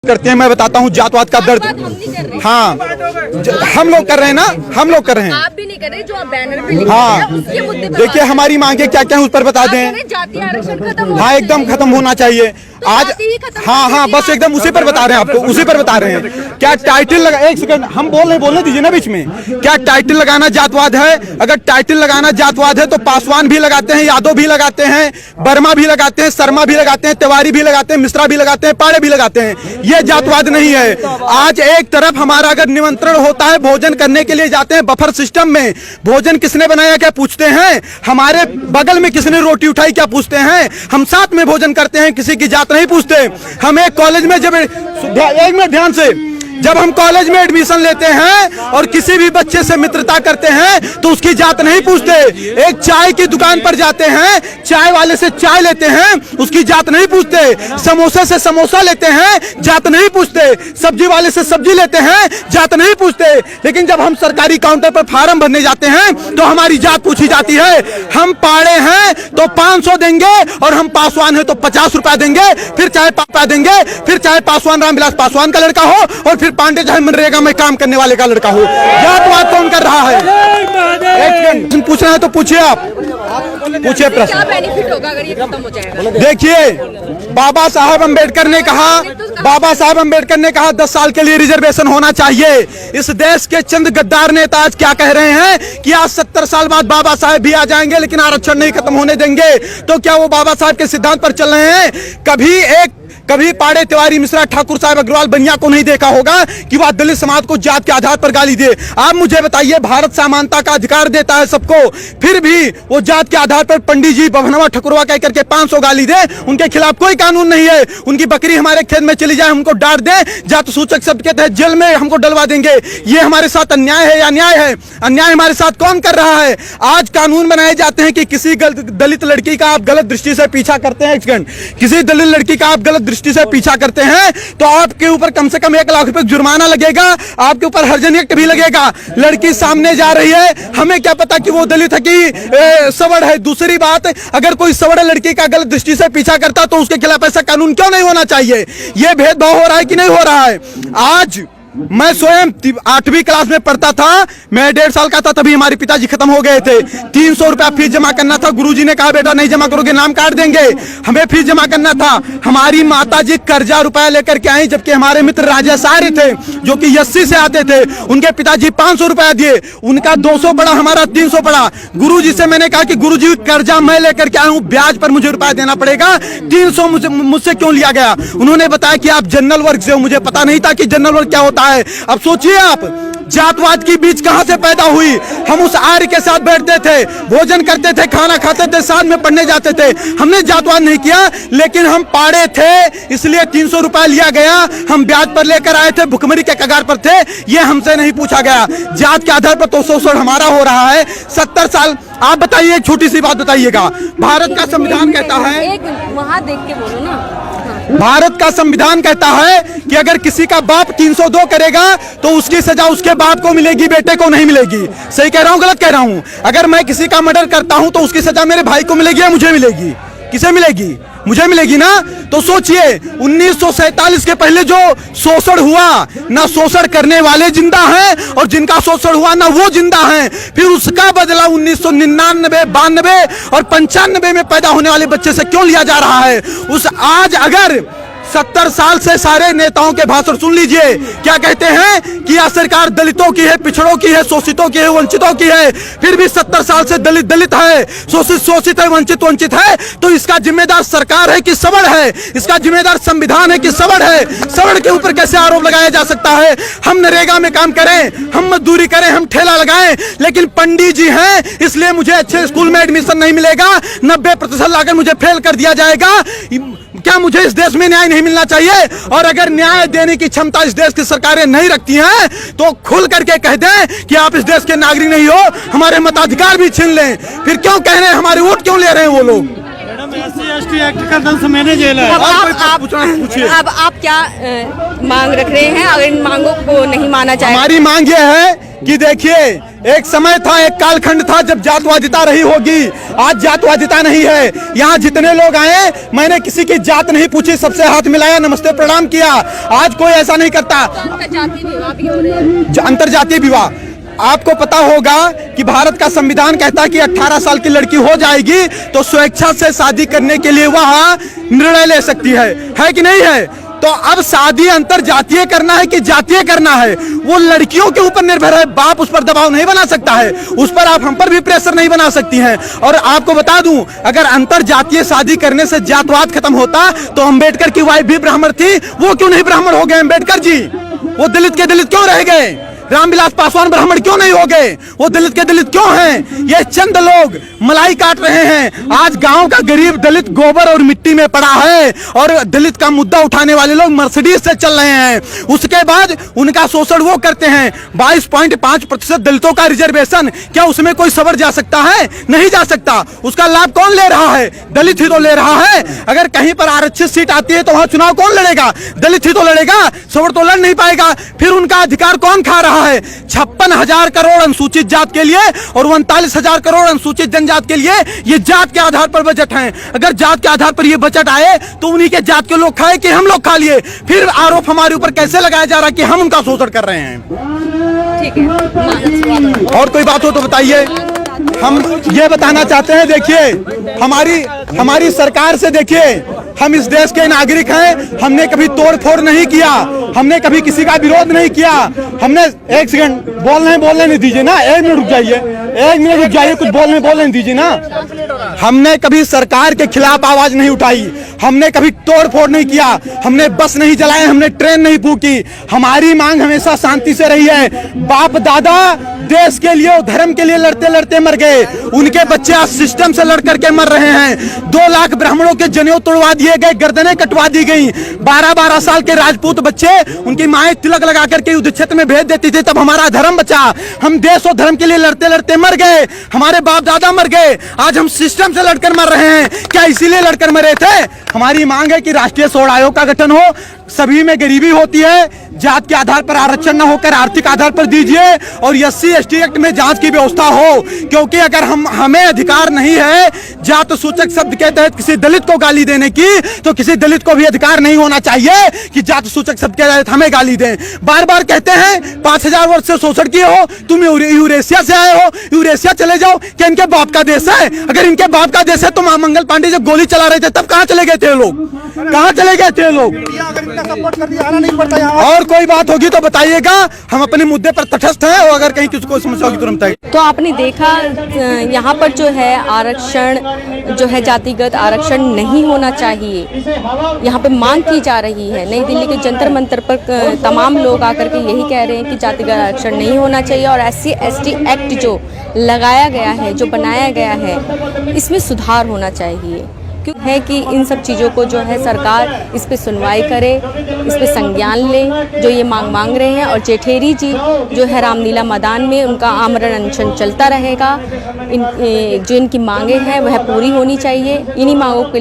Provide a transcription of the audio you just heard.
करते हैं। मैं बताता हूँ जातवाद का दर्द। हाँ, हम लोग कर रहे हैं ना, हम लोग कर रहे हैं। आप भी नहीं कर रहे, जो आप बैनर पे लिख हाँ, रहे हैं, उसके मुद्दे पर देखिए हमारी मांगे क्या क्या है उस पर बता दें। जातीय आरक्षण खत्म होना हाँ, एकदम खत्म होना चाहिए आज। हाँ हाँ, बस एकदम उसी पर बता रहे हैं आपको, उसी पर बता रहे हैं। क्या टाइटल लगा, एक सेकंड हम बोलने दीजिए ना बीच में। क्या टाइटल लगाना जातवाद है? अगर टाइटल लगाना जातवाद है तो पासवान भी लगाते हैं, यादव भी लगाते हैं, वर्मा भी लगाते हैं, शर्मा भी लगाते हैं, तिवारी भी लगाते हैं, मिश्रा भी लगाते हैं, पाड़े भी लगाते हैं। ये जातवाद नहीं है। आज एक तरफ हमारा अगर निमंत्रण होता है, भोजन करने के लिए जाते हैं बफर सिस्टम में, भोजन किसने बनाया क्या पूछते हैं, हमारे बगल में किसने रोटी उठाई क्या पूछते हैं, हम साथ में भोजन करते हैं, किसी की जात नहीं पूछते। हम एक कॉलेज में जब एक मिनट ध्यान से, जब हम कॉलेज में एडमिशन लेते हैं और किसी भी बच्चे से मित्रता करते हैं तो उसकी जात नहीं पूछते। एक चाय की दुकान पर जाते हैं, चाय वाले से चाय लेते हैं, उसकी जात नहीं पूछते। समोसे से समोसा लेते हैं, जात नहीं पूछते। सब्जी वाले से सब्जी लेते हैं, जात नहीं पूछते। लेकिन जब हम सरकारी काउंटर पर फार्म भरने जाते हैं तो हमारी जात पूछी जाती है। हम पाड़े हैं तो 500 देंगे और हम पासवान है तो 50 रुपया देंगे, फिर चाहे पापा देंगे, फिर चाहे पासवान रामविलास पासवान का लड़का हो और फिर पांडे चाहे मनरेगा में काम करने वाले का लड़का हो। जातवाद कौन कर रहा है? एक पूछना है तो पूछिए, आप पूछिए प्रश्न। क्या बेनिफिट होगा अगर ये खत्म हो जाएगा? देखिए, बाबा साहब अंबेडकर ने कहा 10 साल के लिए रिजर्वेशन होना चाहिए। इस देश के चंद गद्दार नेता आज क्या कह रहे हैं कि आज 70 साल बाद बाबा साहब भी आ जाएंगे लेकिन आरक्षण नहीं खत्म होने देंगे। तो क्या वो बाबा साहब के सिद्धांत पर चल रहे हैं? कभी पाड़े, तिवारी, मिश्रा, ठाकुर साहब, अग्रवाल, बनिया को नहीं देखा होगा कि वह दलित समाज को जात के आधार पर गाली दे। आप मुझे बताइए, भारत समानता का अधिकार देता है सबको, फिर भी वो जात के आधार पर पंडित जी बभनवा ठकुरवा कह करके 500 गाली दे, उनके खिलाफ कोई कानून नहीं है। उनकी बकरी हमारे खेत में चली जाए, हमको डांट दे, जात सूचक शब्द के तहत जेल में हमको डलवा देंगे। ये हमारे साथ अन्याय है या न्याय है? अन्याय हमारे साथ कौन कर रहा है? आज कानून बनाए जाते हैं कि किसी दलित लड़की का आप गलत दृष्टि से पीछा करते हैं, किसी दलित लड़की का आप गलत दृष्टि से पीछा करते हैं तो आपके ऊपर कम से कम 1 लाख रुपए जुर्माना लगेगा, आपके ऊपर हर्जन एक्ट भी लगेगा। लड़की सामने जा रही है, हमें क्या पता कि वो दलित है कि सवर्ण है। दूसरी बात, अगर कोई सवर्ण लड़की का गलत दृष्टि से पीछा करता तो उसके खिलाफ ऐसा कानून क्यों नहीं होना चाहिए? ये भेदभाव हो रहा है कि नहीं हो रहा है? आज मैं स्वयं 8वीं क्लास में पढ़ता था, मैं 1.5 साल का था, तभी हमारे पिताजी खत्म हो गए थे। 300 रुपया फीस जमा करना था, गुरुजी ने कहा बेटा नहीं जमा करोगे नाम काट देंगे। हमें फीस जमा करना था। हमारी माताजी कर्जा रुपया लेकर के आई, जबकि हमारे मित्र राजेश आर्य थे जो कि 80 से आते थे, उनके पिताजी 500 रुपया दिए, उनका 200 पड़ा, हमारा 300 पड़ा। गुरुजी से मैंने कहा कि गुरुजी कर्जा मैं लेकर के आया हूँ, ब्याज पर मुझे रुपया देना पड़ेगा, 300 मुझसे क्यों लिया गया? उन्होंने बताया कि आप जनरल वर्ग से हो। मुझे पता नहीं था कि जनरल वर्ग क्या होता है। अब सोचिए आप, जातवाद की बीज कहां से पैदा हुई? हम उस आर्य के साथ बैठते थे, भोजन करते थे, खाना खाते थे, साथ में पढ़ने जाते थे। हमने जातवाद नहीं किया, लेकिन हम पाड़े थे इसलिए 300 रुपया लिया गया, हम ब्याज पर लेकर आए थे, भुखमरी के कगार पर थे, ये हमसे नहीं पूछा गया। जात के आधार पर तो शोषण हमारा हो रहा है 70 साल। आप बताइए, एक छोटी सी बात बताइएगा, भारत का संविधान कहता है, वहां देख के बोलो ना, भारत का संविधान कहता है कि अगर किसी का बाप 302 करेगा तो उसकी सजा उसके बाप को मिलेगी, बेटे को नहीं मिलेगी। सही कह रहा हूं, गलत कह रहा हूं? अगर मैं किसी का मर्डर करता हूं तो उसकी सजा मेरे भाई को मिलेगी या मुझे मिलेगी? किसे मिलेगी? मुझे मिलेगी ना। तो सोचिए, 1947 के पहले जो शोषण हुआ, ना शोषण करने वाले जिंदा हैं और जिनका शोषण हुआ ना वो जिंदा हैं। फिर उसका बदला 1999, 92 और 95 में पैदा होने वाले बच्चे से क्यों लिया जा रहा है? आज अगर 70 साल से सारे नेताओं के भाषण सुन लीजिए, क्या कहते हैं कि यह सरकार दलितों की है, पिछड़ों की है, शोषितों की है, वंचितों की है। फिर भी 70 साल से दलित दलित है, शोषित शोषित है, वंचित वंचित है। तो इसका जिम्मेदार सरकार है कि सवर्ण है? इसका जिम्मेदार संविधान है कि सवर्ण है? सवर्ण के ऊपर कैसे आरोप लगाया जा सकता है? हम नरेगा में काम करें, हम मजदूरी करें, हम ठेला लगाएं, लेकिन पंडित जी हैं इसलिए मुझे अच्छे स्कूल में एडमिशन नहीं मिलेगा, 90% लाकर मुझे फेल कर दिया जाएगा। क्या मुझे इस देश में न्याय नहीं मिलना चाहिए? और अगर न्याय देने की क्षमता इस देश की सरकारें नहीं रखती हैं तो खुल करके कह दें कि आप इस देश के नागरिक नहीं हो, हमारे मताधिकार भी छीन लें। फिर क्यों कह रहे हैं, हमारे वोट क्यों ले रहे हैं वो लोग? SC/ST एक्ट का 10 महीने जेल है। अब आप क्या मांग रख रहे हैं? अगर इन मांगों को नहीं माना जाए, हमारी मांग ये है कि देखिए, एक समय था, एक कालखंड था जब जातवादिता रही होगी। आज जातवादिता नहीं है। यहाँ जितने लोग आए, मैंने किसी की जात नहीं पूछी, सबसे हाथ मिलाया, नमस्ते प्रणाम किया। आज कोई ऐसा नहीं करता। अंतरजातीय विवाह, आपको पता होगा कि भारत का संविधान कहता है कि 18 साल की लड़की हो जाएगी तो स्वेच्छा से शादी करने के लिए वह निर्णय ले सकती है कि नहीं है? तो अब शादी अंतरजातीय करना है कि जातीय करना है, वो लड़कियों के ऊपर निर्भर है। बाप उस पर दबाव नहीं बना सकता है, उस पर आप हम पर भी प्रेशर नहीं बना सकती हैं। और आपको बता दूं, अगर अंतरजातीय शादी करने से जातवाद खत्म होता तो अम्बेडकर की वाइफ भी ब्राह्मण थी, वो क्यों नहीं ब्राह्मण हो गए अम्बेडकर जी? वो दलित के दलित क्यों रह गए? रामविलास पासवान ब्राह्मण क्यों नहीं हो गए? वो दलित के दलित क्यों हैं? ये चंद लोग मलाई काट रहे हैं। आज गांव का गरीब दलित गोबर और मिट्टी में पड़ा है और दलित का मुद्दा उठाने वाले लोग मर्सिडीज से चल रहे हैं। उसके बाद उनका शोषण वो करते हैं। 22.5% दलितों का रिजर्वेशन, क्या उसमें कोई सबर जा सकता है? नहीं जा सकता। उसका लाभ कौन ले रहा है? दलित ही तो ले रहा है। अगर कहीं पर आरक्षित सीट आती है तो वहां चुनाव कौन लड़ेगा? दलित ही तो लड़ेगा, सबर तो लड़ नहीं पाएगा। फिर उनका अधिकार कौन खा रहा है? 56,000 करोड़ अनुसूचित जात के लिए और 39,000 करोड़ अनुसूचित जनजात के लिए ये जात के आधार पर बजट है। अगर जात के आधार पर ये बजट आए तो उन्हीं के जात के लोग खाए कि हम लोग खा लिए? फिर आरोप हमारे ऊपर कैसे लगाया जा रहा है कि हम उनका शोषण कर रहे हैं? ठीक है, और कोई बात हो तो बताइए। हम ये बताना चाहते हैं, देखिए हमारी सरकार से, देखिए हम इस देश के नागरिक हैं। हमने कभी तोड़ फोड़ नहीं किया, हमने कभी किसी का विरोध नहीं किया। हमने, एक सेकंड बोलने नहीं दीजिए ना, 1 मिनट रुक जाइए, 1 मिनट रुक जाइए, कुछ बोलने दीजिए ना। हमने कभी सरकार के खिलाफ आवाज नहीं उठाई, हमने कभी तोड़ फोड़ नहीं किया, हमने बस नहीं चलाए, हमने ट्रेन नहीं फूकी। हमारी मांग हमेशा शांति से रही है। बाप दादा देश के लिए, धर्म के लिए लड़ते लड़ते मर गए, उनके बच्चे आज सिस्टम से लड़ करके मर रहे हैं। 2 लाख ब्राह्मणों के जनेऊ तोड़वा दिए गए, गर्दनें कटवा दी गई। 12-12 साल के राजपूत बच्चे, उनकी माएं तिलक लगा करके युद्ध क्षेत्र में भेज देती थी, तब हमारा धर्म बचा। हम देश और धर्म के लिए लड़ते लड़ते मर गए, हमारे बाप दादा मर गए, आज हम सिस्टम से लड़कर मर रहे हैं। क्या इसीलिए लड़कर मरे थे? हमारी मांग है कि राष्ट्रीय स्वर्ण आयोग का गठन हो, सभी में गरीबी होती है, जात के आधार पर आरक्षण न होकर आर्थिक आधार पर दीजिए, और SC/ST एक्ट में जांच की व्यवस्था हो। क्योंकि अगर हमें अधिकार नहीं है जात सूचक शब्द के तहत किसी दलित को गाली देने की, तो किसी दलित को भी अधिकार नहीं होना चाहिए कि जात सूचक शब्द के तहत हमें गाली दें। बार बार कहते हैं 5000 वर्ष से शोषण किए हो, तुम यूरेशिया से आए हो, यूरेशिया चले जाओ। क्या इनके बाप का देश है? अगर इनके बाप का देश है तो मंगल पांडे जब गोली चला रहे थे तब कहां चले गए थे लोग? कहां चले गए थे लोग? सपोर्ट कर दिया, आना नहीं पड़ता यहाँ। और कोई बात होगी तो बताइएगा, हम अपने मुद्दे पर तटस्थ हैं, और अगर कहीं किसी को समस्या होगी तुरंत बताइए। तो आपने देखा यहाँ पर जो है आरक्षण जो है, जातिगत आरक्षण नहीं होना चाहिए, यहाँ पे मांग की जा रही है। नई दिल्ली के जंतर मंतर पर तमाम लोग आकर के यही कह रहे हैं कि जातिगत आरक्षण नहीं होना चाहिए, और SC/ST एक्ट जो लगाया गया है, जो बनाया गया है, इसमें सुधार होना चाहिए। क्यों है कि इन सब चीज़ों को जो है सरकार इस पे सुनवाई करे, इस पे संज्ञान ले, जो ये मांग रहे हैं। और जेठेरी जी जो है रामलीला मैदान में, उनका आमरण अनशन चलता रहेगा। जो इनकी मांगे हैं वह पूरी होनी चाहिए। इन्हीं मांगों के